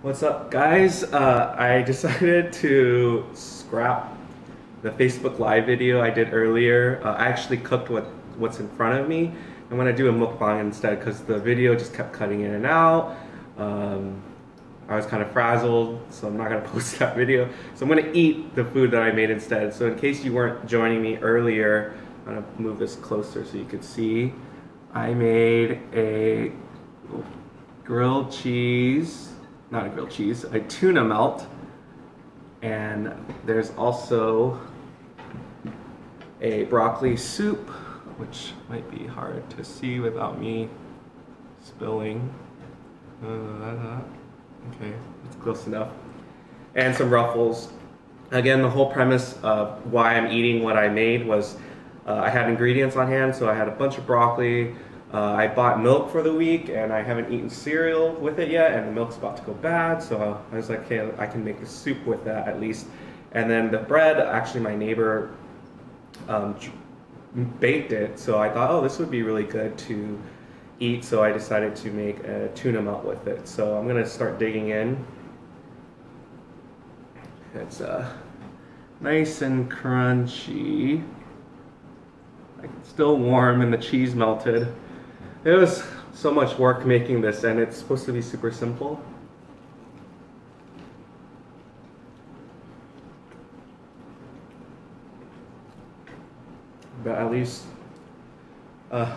What's up, guys? I decided to scrap the Facebook Live video I did earlier. I actually cooked what's in front of me. I'm gonna do a mukbang instead because the video just kept cutting in and out. I was kind of frazzled, so I'm not gonna post that video. So I'm gonna eat the food that I made instead. So in case you weren't joining me earlier, I'm gonna move this closer so you could see. I made a grilled cheese. Not a grilled cheese, a tuna melt. And there's also a broccoli soup, which might be hard to see without me spilling. Okay, it's close enough. And some Ruffles. Again, the whole premise of why I'm eating what I made was I had ingredients on hand, so I had a bunch of broccoli. I bought milk for the week and I haven't eaten cereal with it yet, and the milk's about to go bad, so I was like, okay, I can make a soup with that at least. And then the bread, actually my neighbor baked it, so I thought, oh, this would be really good to eat, so I decided to make a tuna melt with it. So I'm gonna start digging in. It's nice and crunchy. Like, it's still warm and the cheese melted. It was so much work making this, and it's supposed to be super simple. But at least I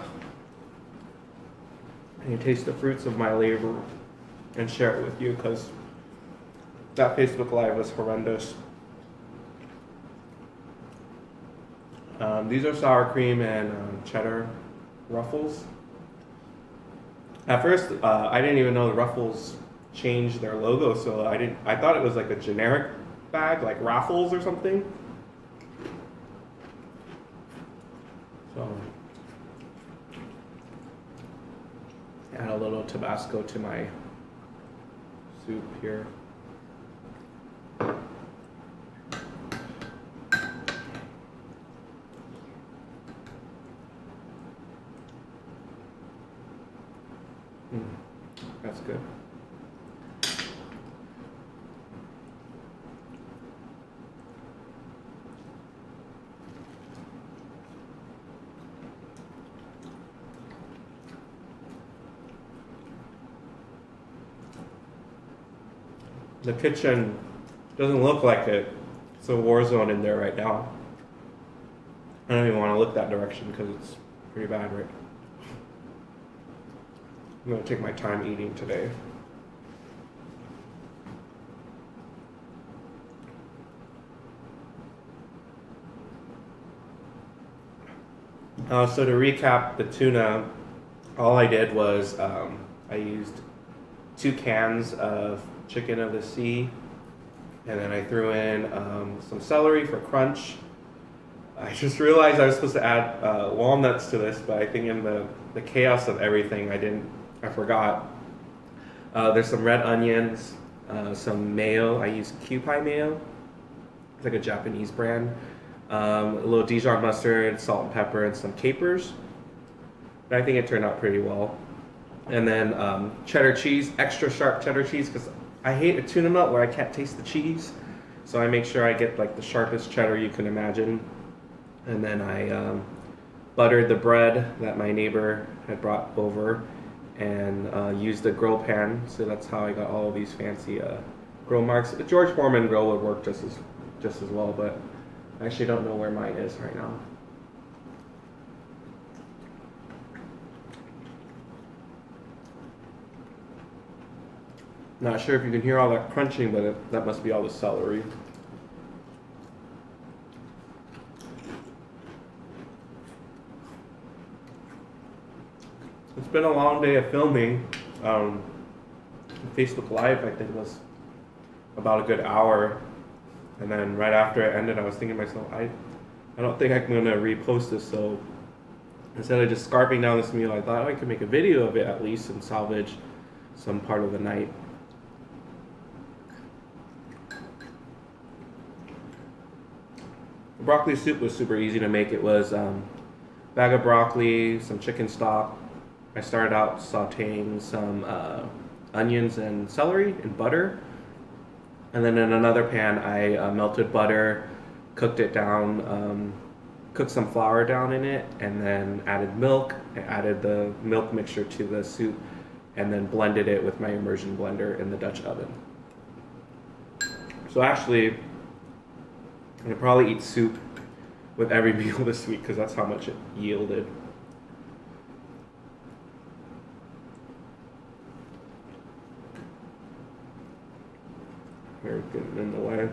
can taste the fruits of my labor and share it with you, because that Facebook Live was horrendous. These are sour cream and cheddar Ruffles. At first, I didn't even know the Ruffles changed their logo, so I thought it was like a generic bag, like Ruffles or something. So, add a little Tabasco to my soup here. That's good. The kitchen doesn't look like it. It's a war zone in there right now. I don't even want to look that direction because it's pretty bad, right? I'm going to take my time eating today. So to recap the tuna, all I did was I used 2 cans of chicken of the sea, and then I threw in some celery for crunch. I just realized I was supposed to add walnuts to this, but I think in the chaos of everything, I forgot. There's some red onions, some mayo. I use Kewpie mayo. It's like a Japanese brand. A little Dijon mustard, salt and pepper, and some capers. But I think it turned out pretty well. And then cheddar cheese, extra sharp cheddar cheese, because I hate a tuna melt where I can't taste the cheese. So I make sure I get like the sharpest cheddar you can imagine. And then I buttered the bread that my neighbor had brought over, and used a grill pan, so that's how I got all of these fancy grill marks. The George Foreman grill would work just as well, but I actually don't know where mine is right now. Not sure if you can hear all that crunching, but that must be all the celery. It's been a long day of filming. Facebook Live, I think, was about a good hour. And then right after it ended, I was thinking to myself, I don't think I'm going to repost this. So instead of just scarfing down this meal, I thought, oh, I could make a video of it at least and salvage some part of the night. The broccoli soup was super easy to make. It was bag of broccoli, some chicken stock. I started out sauteing some onions and celery and butter. And then in another pan, I melted butter, cooked it down, cooked some flour down in it, and then added milk. I added the milk mixture to the soup, and then blended it with my immersion blender in the Dutch oven. So actually, I'm gonna probably eat soup with every meal this week because that's how much it yielded. Hair's getting in the way.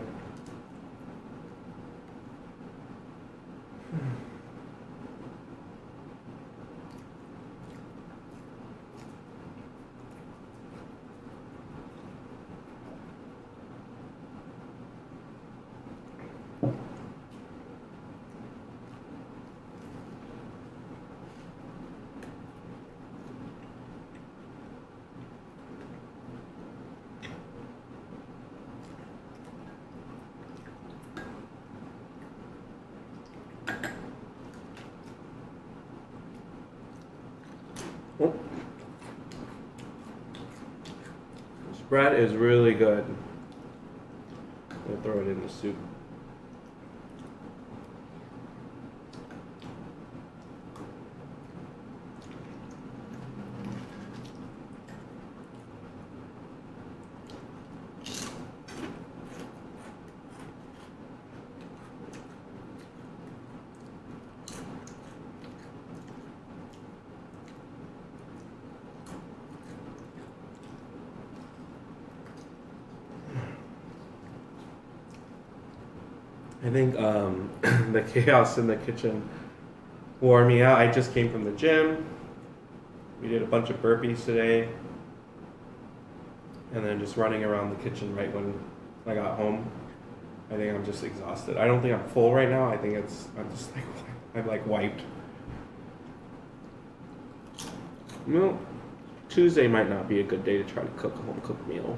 Oh. This bread is really good. I'll throw it in the soup. I think the chaos in the kitchen wore me out. I just came from the gym. We did a bunch of burpees today. And then just running around the kitchen right when I got home. I think I'm just exhausted. I don't think I'm full right now. I think I'm like wiped. Well, Tuesday might not be a good day to try to cook a home cooked meal.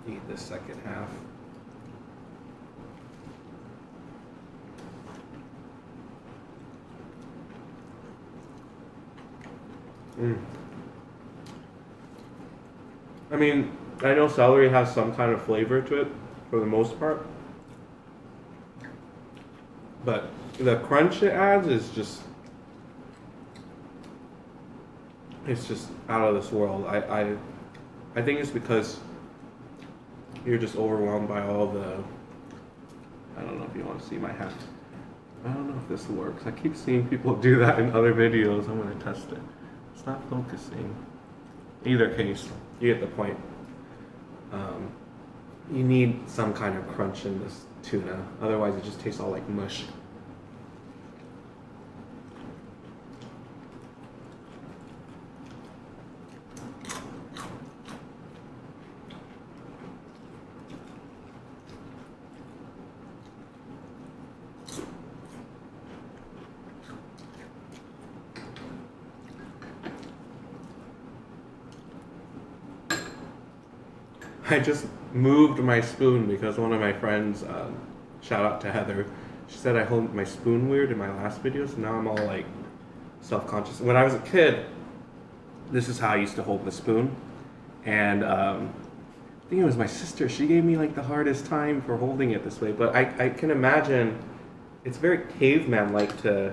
Eat the second half. I mean, I know celery has some kind of flavor to it for the most part, but the crunch it adds is it's just out of this world. I think it's because you're just overwhelmed by all the, I don't know if you want to see my hat. I don't know if this works. I keep seeing people do that in other videos. I'm going to test it. It's not focusing. Either case, you get the point. You need some kind of crunch in this tuna. Otherwise it just tastes all like mush. I just moved my spoon because one of my friends, shout out to Heather, she said I hold my spoon weird in my last video, so now I'm all like self-conscious. When I was a kid, this is how I used to hold the spoon, and I think it was my sister, she gave me like the hardest time for holding it this way, but I can imagine it's very caveman-like to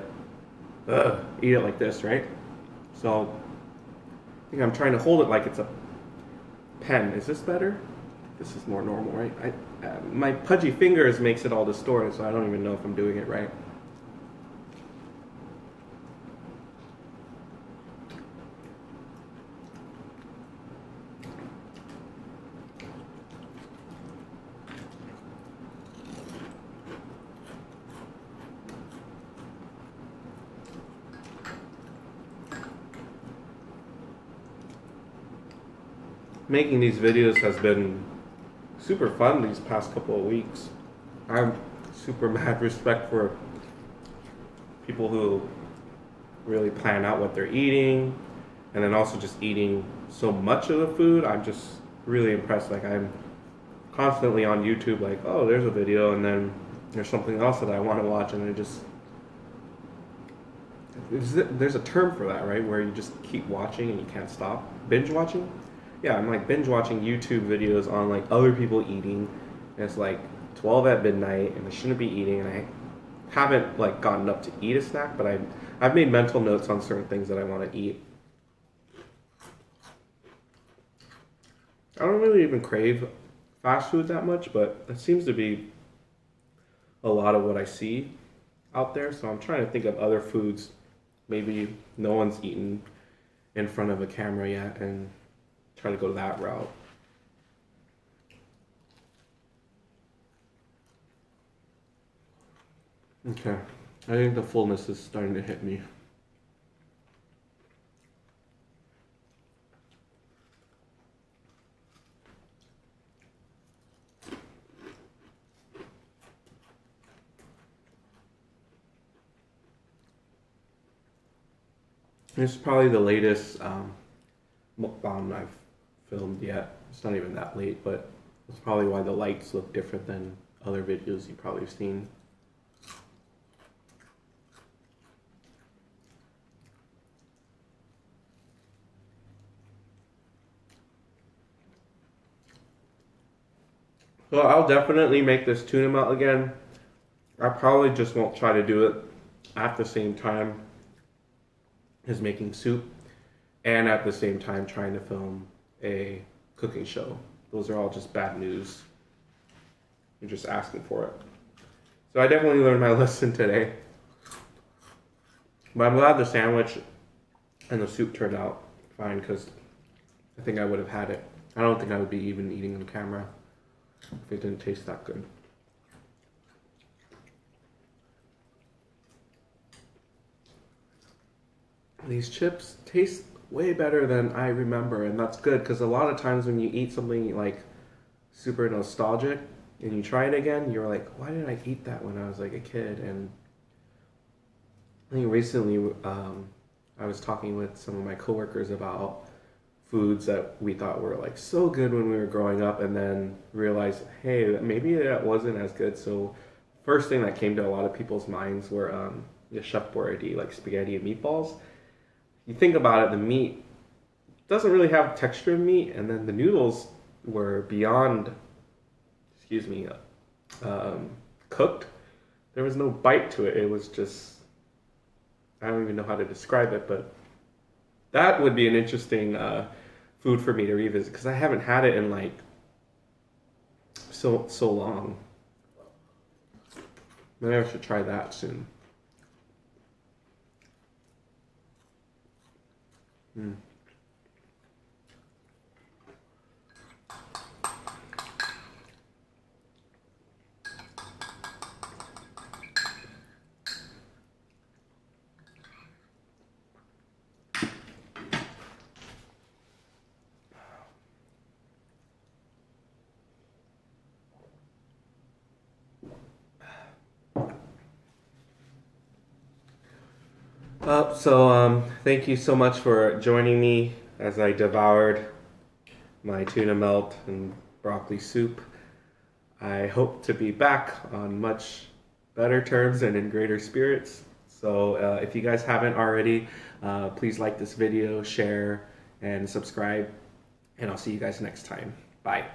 eat it like this, right? So I think I'm trying to hold it like it's a pen. Is this better? This is more normal, right? My pudgy fingers makes it all distorted, so I don't even know if I'm doing it right. Making these videos has been super fun these past couple of weeks. I'm super mad respect for people who really plan out what they're eating, and then also just eating so much of the food. I'm just really impressed. Like, I'm constantly on YouTube, like, oh, there's a video, and then there's something else that I want to watch, and I just, there's a term for that, right? Where you just keep watching and you can't stop. Binge watching? Yeah, I'm like binge watching YouTube videos on like other people eating, and it's like 12 at midnight, and I shouldn't be eating, and I haven't like gotten up to eat a snack, but I've made mental notes on certain things that I want to eat. I don't really even crave fast food that much, but it seems to be a lot of what I see out there. So I'm trying to think of other foods maybe no one's eaten in front of a camera yet, and try to go that route. Okay, I think the fullness is starting to hit me. This is probably the latest mukbang I've filmed yet. It's not even that late, but that's probably why the lights look different than other videos you've probably seen. So I'll definitely make this tuna melt again. I probably just won't try to do it at the same time as making soup, and at the same time trying to film a cooking show. Those are all just bad news. You're just asking for it. So I definitely learned my lesson today. But I'm glad the sandwich and the soup turned out fine, because I think I would have had it. I don't think I would be even eating on camera if it didn't taste that good. These chips taste way better than I remember, and that's good, because a lot of times when you eat something like super nostalgic and you try it again, you're like, why did I eat that when I was like a kid? And I think recently I was talking with some of my coworkers about foods that we thought were like so good when we were growing up, and then realized, hey, maybe that wasn't as good. So first thing that came to a lot of people's minds were the Chef Boyardee, like spaghetti and meatballs. You think about it, the meat doesn't really have texture of meat, and then the noodles were beyond, cooked. There was no bite to it. It was just, I don't even know how to describe it, but that would be an interesting food for me to revisit, because I haven't had it in like so long. Maybe I should try that soon. Thank you so much for joining me as I devoured my tuna melt and broccoli soup. I hope to be back on much better terms and in greater spirits. So if you guys haven't already, please like this video, share, and subscribe. And I'll see you guys next time. Bye.